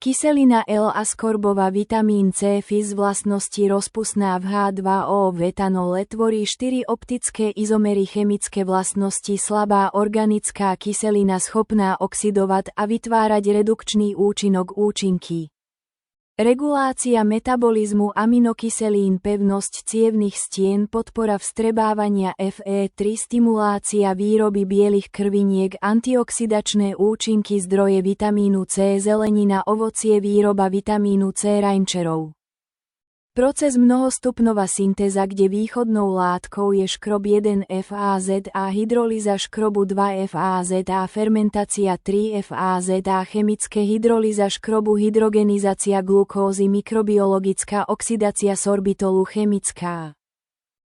Kyselina L-askorbová vitamín C FIS vlastnosti rozpustná v H2O v etanole tvorí 4 optické izomery chemické vlastnosti slabá organická kyselina schopná oxidovať a vytvárať redukčný účinok účinky. Regulácia metabolizmu aminokyselín, pevnosť cievnych stien, podpora vstrebávania Fe3, stimulácia výroby bielých krviniek, antioxidačné účinky, zdroje vitamínu C, zelenina, ovocie, výroba vitamínu C rajnčerov. Proces mnohostupnová syntéza, kde východnou látkou je škrob 1-FAZ a hydrolýza škrobu 2-FAZ a fermentácia 3-FAZ a chemické hydrolýza škrobu, hydrogenizácia glukózy, mikrobiologická oxidácia sorbitolu, chemická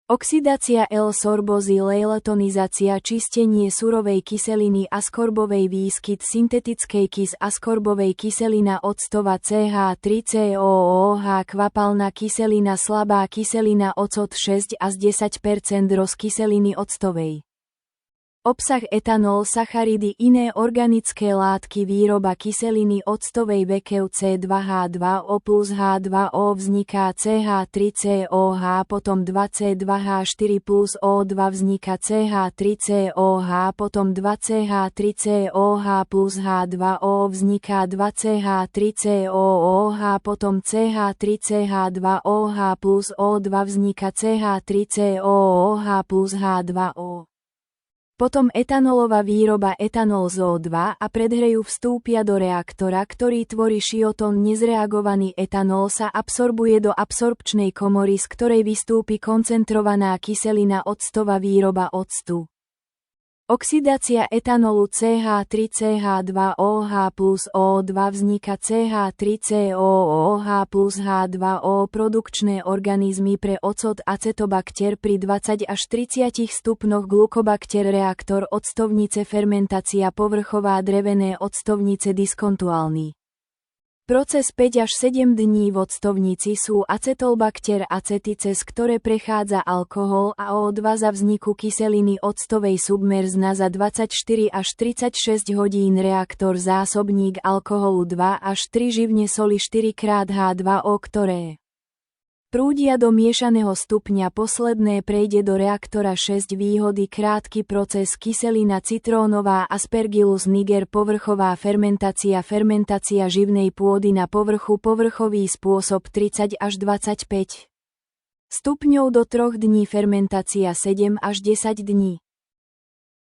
oxidácia L-sorbózy, leilatonizácia, čistenie surovej kyseliny askorbovej, výskyt syntetickej askorbovej kyselina octová CH3COOH, kvapalná kyselina, slabá kyselina ocot 6 až 10% rozkyseliny octovej. Obsah etanol, sacharidy, iné organické látky, výroba kyseliny octovej vekev C2H2O plus H2O vzniká CH3COH, potom 2C2H4 plus O2 vzniká CH3COH, potom 2CH3COH plus H2O vzniká 2CH3COOH, potom CH3CH2OH plus O2 vzniká CH3COOH plus H2O. Potom etanolová výroba etanol z O2 a predhrejú vstúpia do reaktora, ktorý tvorí šiotón. Nezreagovaný etanol sa absorbuje do absorpčnej komory, z ktorej vystúpi koncentrovaná kyselina octová, výroba octu. Oxidácia etanolu CH3CH2OH plus O2 vzniká CH3COOH plus H2O. Produkčné organizmy pre ocot acetobakter pri 20 až 30 stupňoch, glukobakter, reaktor octovnice, fermentácia, povrchová, drevené octovnice, diskontuálny proces 5 až 7 dní. V octovnici sú acetolbakter, acetice, z ktoré prechádza alkohol a O2 za vzniku kyseliny octovej submerzna za 24 až 36 hodín. Reaktor, zásobník alkoholu 2 až 3 živne soli 4x H2O, ktoré prúdia do miešaného stupňa. Posledné prejde do reaktora 6 výhody. Krátky proces, kyselina citrónová, Aspergillus niger, povrchová fermentácia, fermentácia živnej pôdy na povrchu, povrchový spôsob 30 až 25 stupňov do 3 dní, fermentácia 7 až 10 dní.